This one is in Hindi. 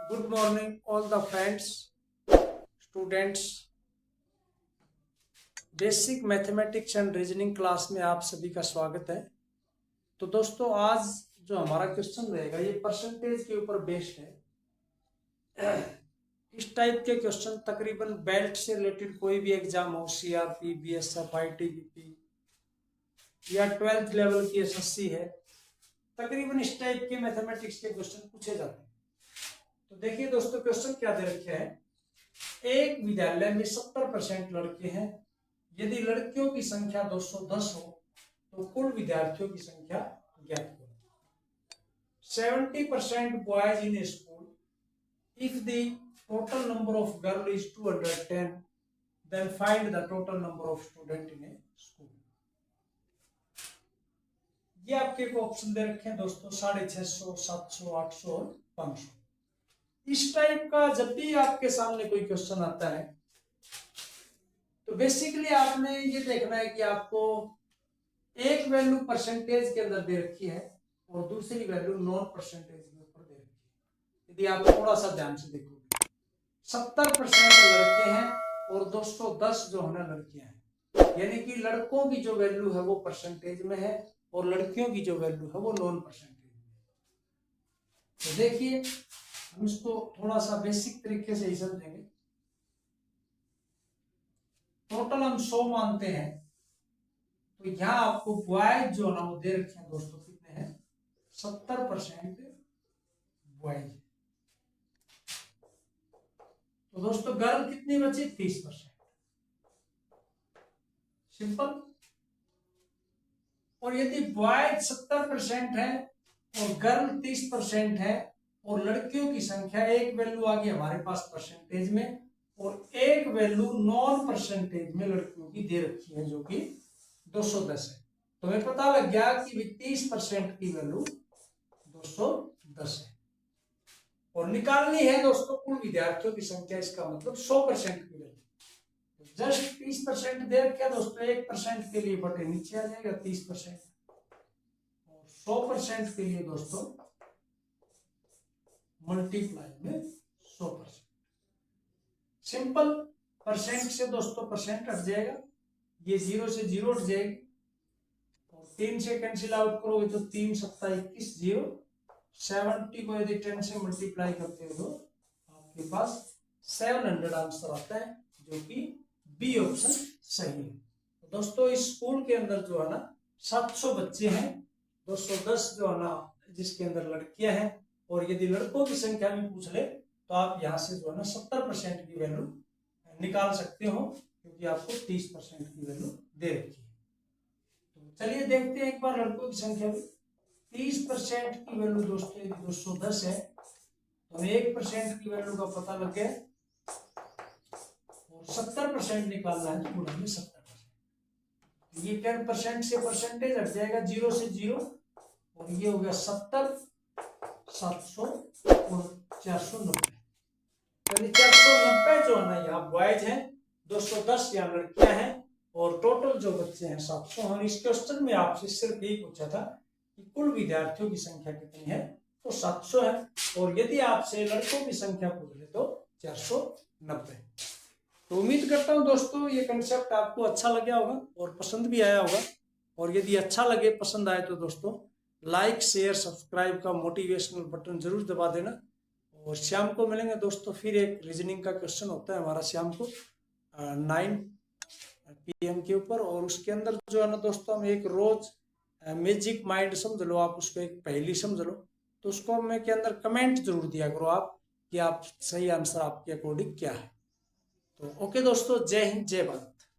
Good morning, all the friends, students. Basic mathematics and reasoning class में आप सभी का स्वागत है। तो दोस्तों, आज जो हमारा क्वेश्चन रहेगा ये परसेंटेज के ऊपर बेस्ड है। इस टाइप के क्वेश्चन तकरीबन बेल्ट से रिलेटेड कोई भी एग्जाम हो, सीआरपी, बीएसएफ, आईटीबीपी या 12th लेवल की एसएससी है, तकरीबन इस टाइप के मैथमेटिक्स के क्वेश्चन पूछे जाते हैं। तो देखिए दोस्तों, क्वेश्चन क्या दे रखे हैं। एक विद्यालय में 70% लड़के हैं। यदि लड़कियों की संख्या 210 हो तो कुल विद्यार्थियों की संख्या ज्ञात करो। 70% boys in a school. If the total number of girl is 210, then find the total number of student in a school. ये आपके ऑप्शन दे रखे हैं दोस्तों, 650, 700, 800 और 500। इस टाइप का जब भी आपके सामने कोई क्वेश्चन आता है तो बेसिकली आपने ये देखना है कि आपको एक वैल्यू परसेंटेज के अंदर दे रखी है और दूसरी वैल्यू नॉन परसेंटेज के ऊपर दे रखी है। यदि आप थोड़ा सा ध्यान से देखोगे, 70% लड़के हैं और 210 जो है ना लड़कियां हैं, यानी कि लड़कों की जो वैल्यू है वो परसेंटेज में है और लड़कियों की जो वैल्यू है वो नॉन परसेंटेज में है। तो देखिए, हम इसको थोड़ा सा बेसिक तरीके से ही समझेंगे। टोटल हम 100 मानते हैं, तो यहाँ आपको बॉयज जो ना वो दे रखे हैं दोस्तों, कितने हैं? 70% बॉयज। तो दोस्तों गर्ल कितनी बची? 30%। सिंपल। और यदि बॉयज 70% है और गर्ल 30% है और लड़कियों की संख्या, एक वैल्यू आ गई हमारे पास परसेंटेज में और एक वैल्यू नॉन परसेंटेज में लड़कियों की दे रखी है जो कि 210 है, तो हमें पता लग गया कि 30% की वैल्यू 210 है और निकालनी है दोस्तों कुल विद्यार्थियों की संख्या। इसका मतलब 100% की वैल्यू। जस्ट 30% दे रखा दोस्तों, 1% के लिए बटे नीचे आ जाएगा 30% और 100% के लिए दोस्तों मल्टीप्लाई में 100%। सिंपल। परसेंट से दोस्तों परसेंट हट जाएगा, ये 0 से 0 हट जाएगी और 3 से कैंसिल आउट करोगे तो 3 7 21 0। 70 को यदि 10 से मल्टीप्लाई करते हो तो आपके पास 700 आंसर आता है, जो कि बी ऑप्शन सही है। तो दोस्तों इस स्कूल के अंदर जो है ना 700 बच्चे हैं, 210 जो है ना जिसके अंदर लड़कियां हैं, और यदि लड़कों की संख्या भी पूछ ले तो आप यहाँ से जो है ना 70% की वैल्यू निकाल सकते हो, क्योंकि आपको 30% की वैल्यू दे रखी है। तो चलिए देखते हैं एक बार लड़कों की संख्या भी। 30% की वैल्यू दोस्तों यदि 210 है तो 1% की वैल्यू का पता लग गया और 70% निकालना है तो गुणा में 70%। ये 10% से परसेंटेज हट जाएगा, 0 से 0, और ये हो गया 70, 700 और 490। यानी 490 जो है ना यहाँ बॉयज हैं, 210 यहाँ लड़कियां हैं और टोटल जो बच्चे हैं 700 हैं। इस क्वेश्चन में आपसे सिर्फ यही पूछा था कि कुल विद्यार्थियों की संख्या कितनी है, तो 700 है, और यदि आपसे लड़कों की संख्या पूछ ले तो 490। तो उम्मीद करता हूं दोस्तों ये कंसेप्ट आपको अच्छा लगा होगा और पसंद भी आया होगा। और यदि अच्छा लगे, पसंद आए, तो दोस्तों लाइक, शेयर, सब्सक्राइब का मोटिवेशनल बटन जरूर दबा देना। और शाम को मिलेंगे दोस्तों, फिर एक रीजनिंग का क्वेश्चन होता है हमारा शाम को 9 PM के ऊपर, और उसके अंदर जो है ना दोस्तों हम एक रोज मैजिक माइंड समझ लो, आप उसको एक पहेली समझ लो, तो उसको में के अंदर कमेंट जरूर दिया करो आप कि आप सही आंसर आपके अकॉर्डिंग क्या है। तो ओके दोस्तों, जय हिंद, जय भारत।